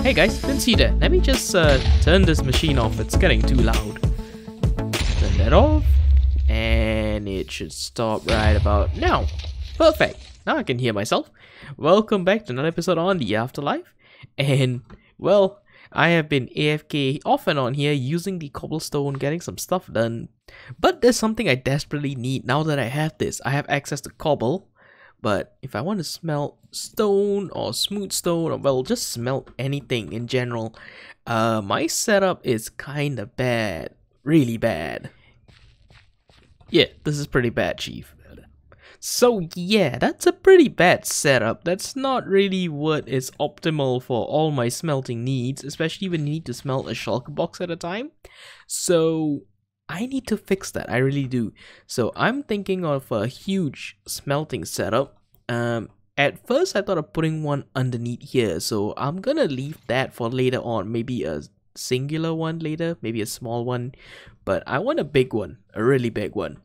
Hey guys, didn't see that. Let me just turn this machine off. It's getting too loud. Turn that off. And it should stop right about now. Perfect. Now I can hear myself. Welcome back to another episode on the Afterlife. And, well, I have been AFK off and on here using the cobblestone, getting some stuff done. But there's something I desperately need now that I have this. I have access to cobble. But if I want to smelt stone or smooth stone, or well, just smelt anything in general, my setup is kinda bad. Really bad. Yeah, this is pretty bad, Chief. So yeah, that's a pretty bad setup. That's not really what is optimal for all my smelting needs, especially when you need to smelt a shulker box at a time. So I need to fix that, I really do. So I'm thinking of a huge smelting setup. At first I thought of putting one underneath here, so I'm gonna leave that for later on. Maybe a singular one later, maybe a small one. But I want a big one, a really big one.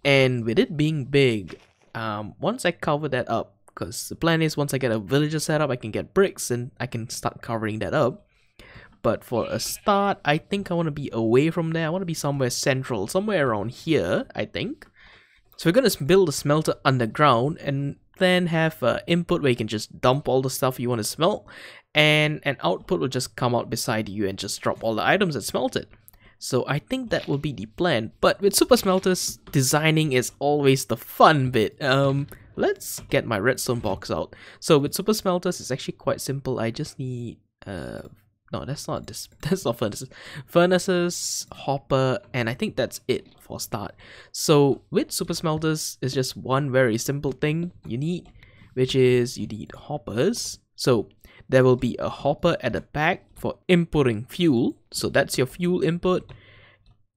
And with it being big, once I cover that up, because the plan is once I get a villager set up, I can get bricks and I can start covering that up. But for a start, I think I want to be away from there. I want to be somewhere central, somewhere around here, I think. So we're going to build a smelter underground and then have an input where you can just dump all the stuff you want to smelt. And an output will just come out beside you and just drop all the items that smelted. So I think that will be the plan. But with super smelters, designing is always the fun bit. Let's get my redstone box out. So with super smelters, it's actually quite simple. I just need no, that's not furnaces. Furnaces, hopper, and I think that's it for start. So with super smelters, it's just one very simple thing you need, which is you need hoppers. So there will be a hopper at the back for inputting fuel. So that's your fuel input.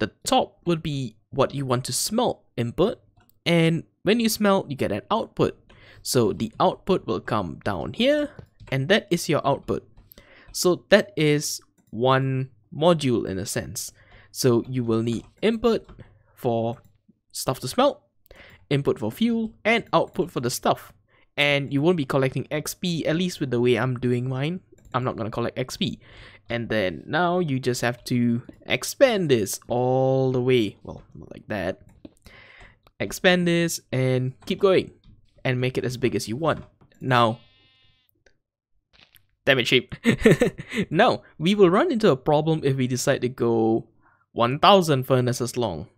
The top would be what you want to smelt input. And when you smelt, you get an output. So the output will come down here, and that is your output. So that is one module in a sense. So you will need input for stuff to smelt, input for fuel, and output for the stuff. And you won't be collecting XP, at least with the way I'm doing mine. I'm not going to collect XP. And then now you just have to expand this all the way. Well, not like that. Expand this and keep going. And make it as big as you want. Now, damn it, sheep. Now, we will run into a problem if we decide to go 1000 furnaces long.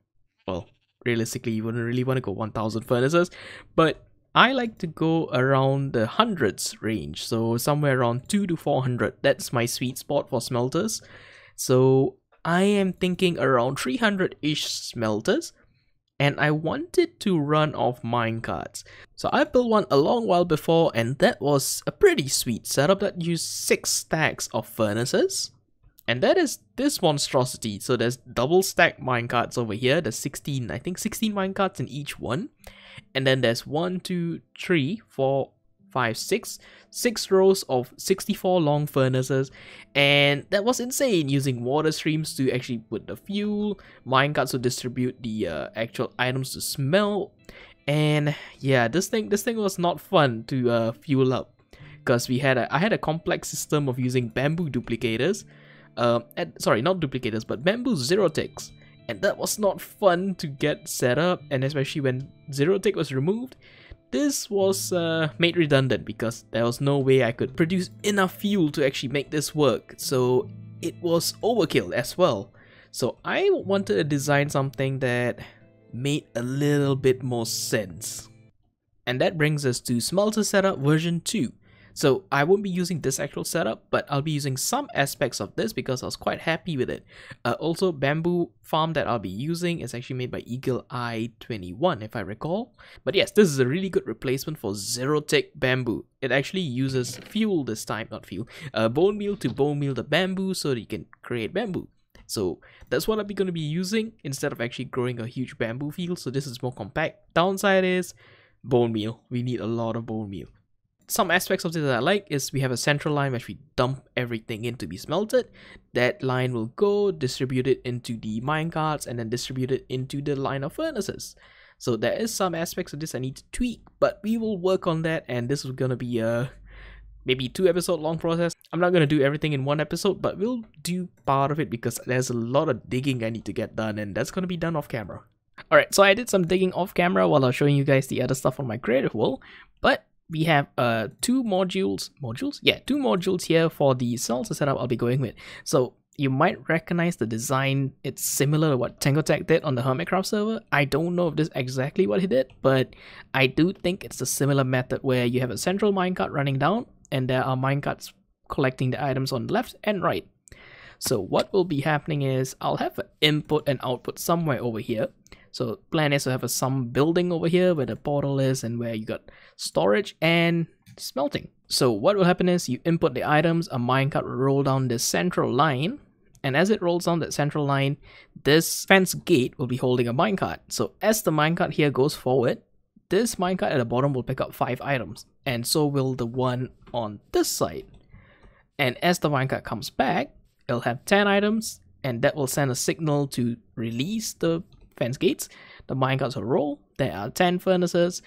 Well, realistically, you wouldn't really want to go 1000 furnaces. But I like to go around the hundreds range, so somewhere around 2 to 400. That's my sweet spot for smelters. So I am thinking around 300-ish smelters, and I wanted to run off minecarts. So I built one a long while before, and that was a pretty sweet setup that used 6 stacks of furnaces. And that is this monstrosity. So there's double stacked minecarts over here. There's 16, I think 16 minecarts in each one. And then there's 1, 2, 3, 4, 5, 6 rows of 64 long furnaces. And that was insane, using water streams to actually put the fuel, minecarts to distribute the actual items to smelt. And yeah, this thing was not fun to fuel up, because I had a complex system of using bamboo duplicators. Sorry, not duplicators, but bamboo zero ticks. And that was not fun to get set up, and especially when zero tick was removed, this was made redundant because there was no way I could produce enough fuel to actually make this work. So it was overkill as well. So I wanted to design something that made a little bit more sense. And that brings us to Smelter Setup version 2. So I won't be using this actual setup, but I'll be using some aspects of this because I was quite happy with it. Also, bamboo farm that I'll be using is actually made by Eagle Eye 21, if I recall. But yes, this is a really good replacement for zero tick bamboo. It actually uses fuel this time, not fuel, bone meal to bone meal the bamboo so that you can create bamboo. So that's what I'm going to be using instead of actually growing a huge bamboo field. So this is more compact. Downside is bone meal. We need a lot of bone meal. Some aspects of this that I like is we have a central line which we dump everything in to be smelted. That line will go, distribute it into the minecarts, and then distribute it into the line of furnaces. So there is some aspects of this I need to tweak, but we will work on that, and this is gonna be a maybe 2 episode long process. I'm not gonna do everything in one episode, but we'll do part of it because there's a lot of digging I need to get done, and that's gonna be done off camera. Alright, so I did some digging off camera while I was showing you guys the other stuff on my creative world, but we have two modules here for the Smelter setup I'll be going with. So you might recognize the design. It's similar to what Tech did on the Hermitcraft server. I don't know if this is exactly what he did, but I do think it's a similar method where you have a central minecart running down and there are minecarts collecting the items on the left and right. So what will be happening is I'll have an input and output somewhere over here. So plan is to have some building over here where the portal is and where you got storage and smelting. So what will happen is you input the items, a minecart will roll down this central line, and as it rolls down that central line, this fence gate will be holding a minecart. So as the minecart here goes forward, this minecart at the bottom will pick up 5 items, and so will the one on this side. And as the minecart comes back, it'll have 10 items, and that will send a signal to release the fence gates. The minecarts will roll, there are 10 furnaces,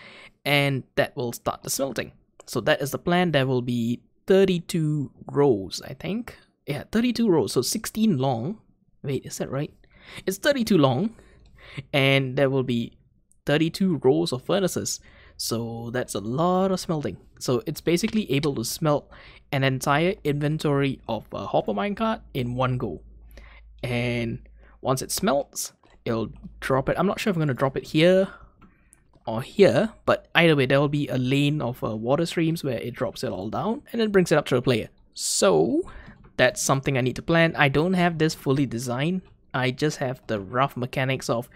and that will start the smelting. So that is the plan. There will be 32 rows, I think. Yeah, 32 rows, so 16 long. Wait, is that right? It's 32 long, and there will be 32 rows of furnaces. So that's a lot of smelting. So it's basically able to smelt an entire inventory of a hopper minecart in one go. And once it smelts, it'll drop it. I'm not sure if I'm going to drop it here or here, but either way there will be a lane of water streams where it drops it all down and then brings it up to the player. So that's something I need to plan. I don't have this fully designed. I just have the rough mechanics of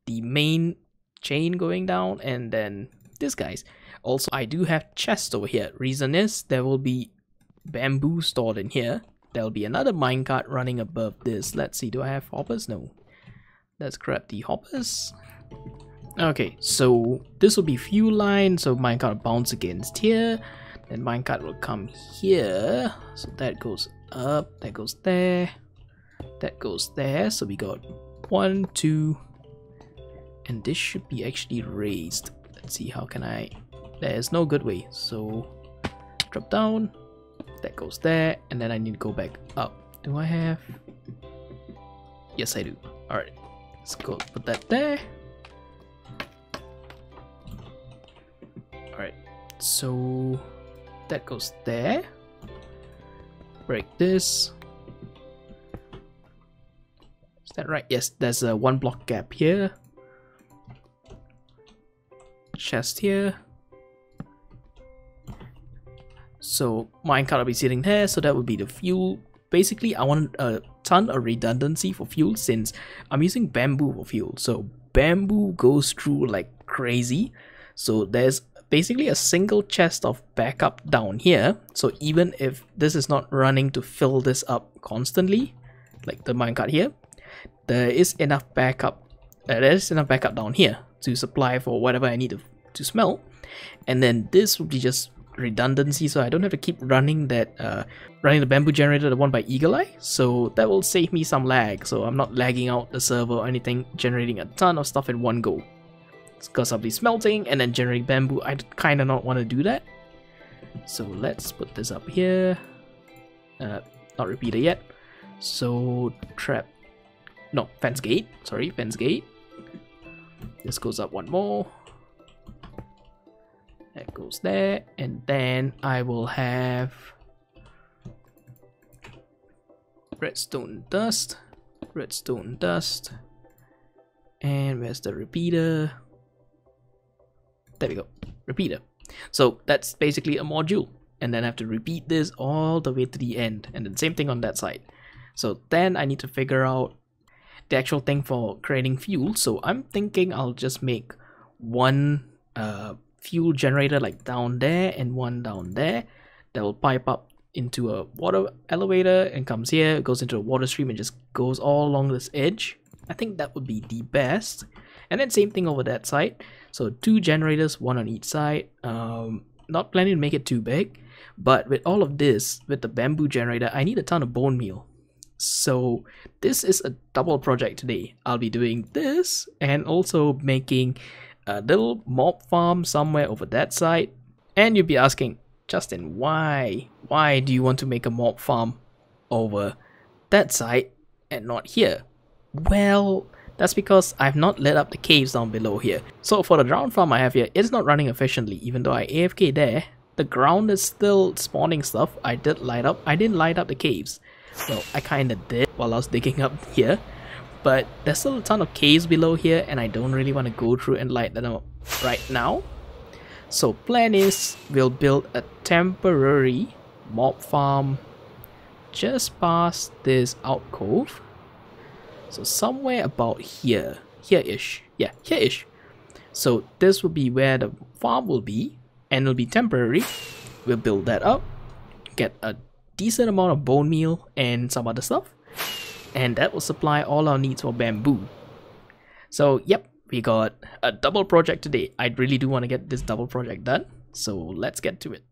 the main chain going down and then this guys. Also, I do have chests over here. Reason is there will be bamboo stored in here. There will be another minecart running above this. Let's see, do I have hoppers? No. Let's grab the hoppers. Okay, so this will be fuel line, so minecart will bounce against here, then minecart will come here, so that goes up, that goes there, that goes there, so we got 1, 2, and this should be actually raised. Let's see, how can I, there's no good way, so drop down, that goes there, and then I need to go back up. Do I have, yes I do. Alright, let's go put that there. Alright, so that goes there. Break this. Is that right? Yes, there's a 1 block gap here. Chest here. So minecart will be sitting there, so that would be the fuel. Basically, I want a ton of redundancy for fuel since I'm using bamboo for fuel. So bamboo goes through like crazy. So there's basically a single chest of backup down here, so even if this is not running to fill this up constantly like the minecart here, there is enough backup down here to supply for whatever I need to smelt. And then this will be just redundancy, so I don't have to keep running that running the bamboo generator, the one by Eagle Eye, so that will save me some lag, so I'm not lagging out the server or anything, generating a ton of stuff in one go. Because I'll be smelting and then generating bamboo. I kind of not want to do that. So let's put this up here. Not repeater yet. So fence gate. Sorry, fence gate. This goes up 1 more. That goes there. And then I will have redstone dust. Redstone dust. And where's the repeater? There we go, repeater. So that's basically a module, and then I have to repeat this all the way to the end, and then same thing on that side. So then I need to figure out the actual thing for creating fuel. So I'm thinking I'll just make 1 fuel generator like down there and 1 down there that will pipe up into a water elevator and comes here, goes into a water stream and just goes all along this edge. I think that would be the best. And then same thing over that side. So 2 generators, 1 on each side. Not planning to make it too big, but with all of this, with the bamboo generator, I need a ton of bone meal. So this is a double project today. I'll be doing this and also making a little mob farm somewhere over that side. And you'll be asking, Justin, why? Why do you want to make a mob farm over that side and not here? Well, that's because I've not lit up the caves down below here. So for the ground farm I have here, it's not running efficiently. Even though I AFK there, the ground is still spawning stuff. I didn't light up the caves. Well, I kinda did while I was digging up here. But there's still a ton of caves below here and I don't really want to go through and light them up right now. So plan is we'll build a temporary mob farm just past this alcove. So somewhere about here. Here-ish. Yeah, here-ish. So this will be where the farm will be and it'll be temporary. We'll build that up, get a decent amount of bone meal and some other stuff. And that will supply all our needs for bamboo. So yep, we got a double project today. I really do want to get this double project done. So let's get to it.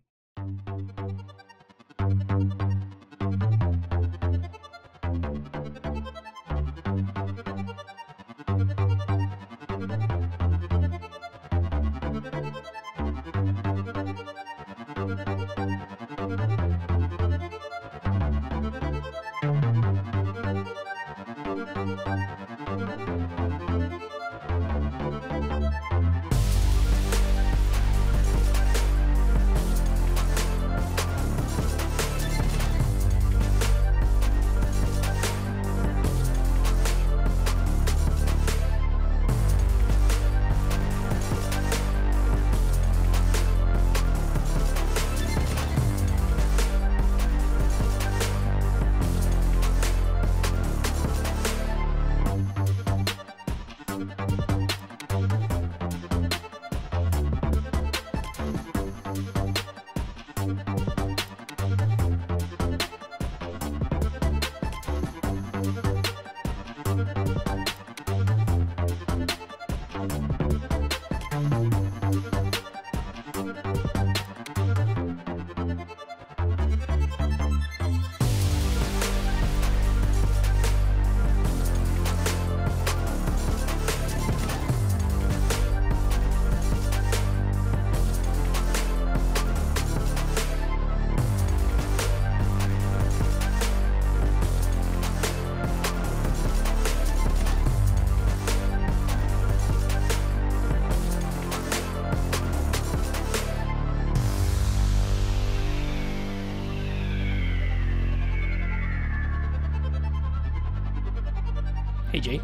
Hey Jay.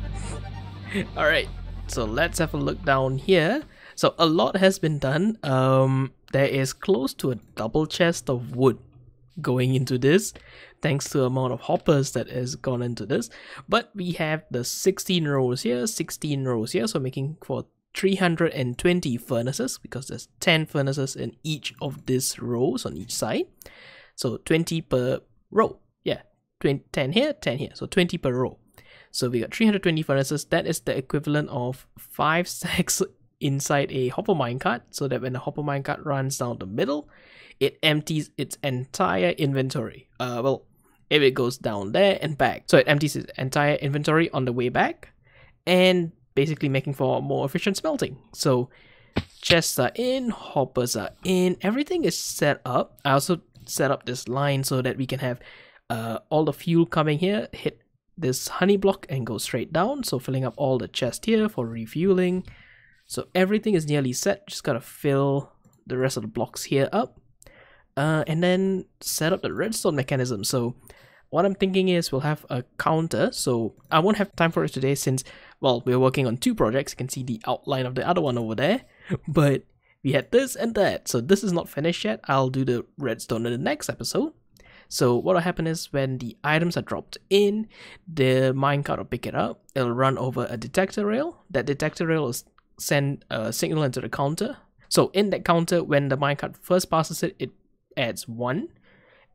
Alright, so let's have a look down here. So a lot has been done. There is close to a double chest of wood going into this, thanks to the amount of hoppers that has gone into this. But we have the 16 rows here, 16 rows here, so making for 320 furnaces, because there's 10 furnaces in each of these rows on each side. So 20 per row. Yeah, 10 here, 10 here, so 20 per row. So we got 320 furnaces. That is the equivalent of 5 stacks inside a hopper minecart, so that when the hopper minecart runs down the middle, it empties its entire inventory. Well, if it goes down there and back, so it empties its entire inventory on the way back, and basically making for more efficient smelting. So chests are in, hoppers are in, everything is set up. I also set up this line so that we can have all the fuel coming here, hit this honey block and go straight down, so filling up all the chest here for refueling. So everything is nearly set, just gotta fill the rest of the blocks here up, and then set up the redstone mechanism. So what I'm thinking is we'll have a counter, so I won't have time for it today since, well, we're working on 2 projects. You can see the outline of the other one over there, but we had this and that, so this is not finished yet. I'll do the redstone in the next episode. So what will happen is when the items are dropped in, the minecart will pick it up, it'll run over a detector rail. That detector rail will send a signal into the counter. So in that counter, when the minecart first passes it, it adds 1.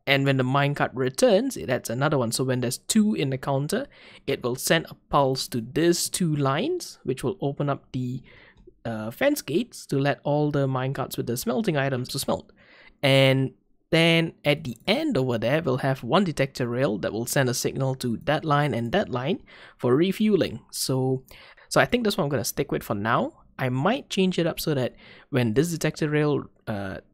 And when the minecart returns, it adds another 1. So when there's 2 in the counter, it will send a pulse to these 2 lines, which will open up the fence gates to let all the minecarts with the smelting items to smelt. And then at the end over there, we'll have 1 detector rail that will send a signal to that line and that line for refueling. So I think that's what I'm going to stick with for now. I might change it up so that when this detector rail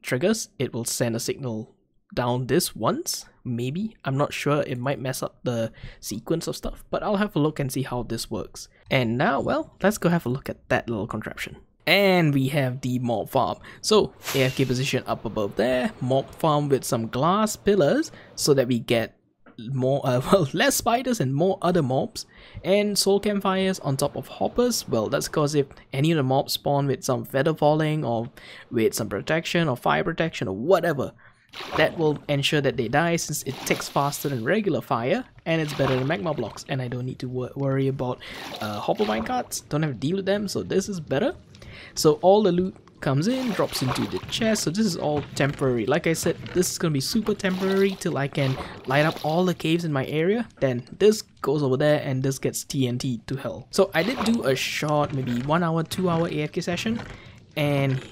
triggers, it will send a signal down this once. Maybe, I'm not sure, it might mess up the sequence of stuff, but I'll have a look and see how this works. And now, well, let's go have a look at that little contraption. And we have the mob farm. So AFK position up above there, mob farm with some glass pillars so that we get more less spiders and more other mobs, and soul campfires on top of hoppers. Well, that's because if any of the mobs spawn with some feather falling or with some protection or fire protection or whatever, that will ensure that they die, since it ticks faster than regular fire and it's better than magma blocks, and I don't need to worry about hopper minecarts, don't have to deal with them, so this is better. So all the loot comes in, drops into the chest, so this is all temporary. Like I said, this is gonna be super temporary till I can light up all the caves in my area. Then this goes over there and this gets TNT to hell. So I did do a short, maybe 1 hour, 2 hour AFK session, and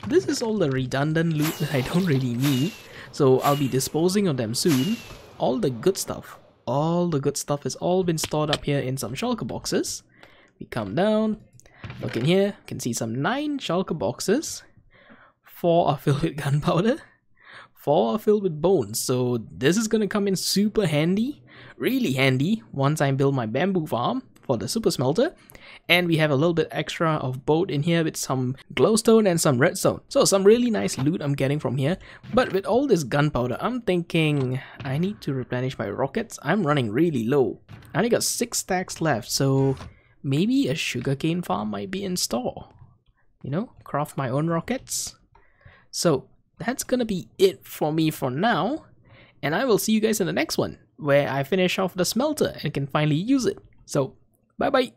this is all the redundant loot that I don't really need, so I'll be disposing of them soon. All the good stuff has all been stored up here in some shulker boxes. We come down, look in here, you can see some 9 shulker boxes. 4 are filled with gunpowder, 4 are filled with bones, so this is gonna come in super handy, really handy, once I build my bamboo farm for the super smelter. And we have a little bit extra of boat in here with some glowstone and some redstone. So some really nice loot I'm getting from here. But with all this gunpowder, I'm thinking I need to replenish my rockets. I'm running really low. I only got 6 stacks left, so maybe a sugarcane farm might be in store. You know, craft my own rockets. So that's gonna be it for me for now. And I will see you guys in the next one, where I finish off the smelter and can finally use it. So bye bye.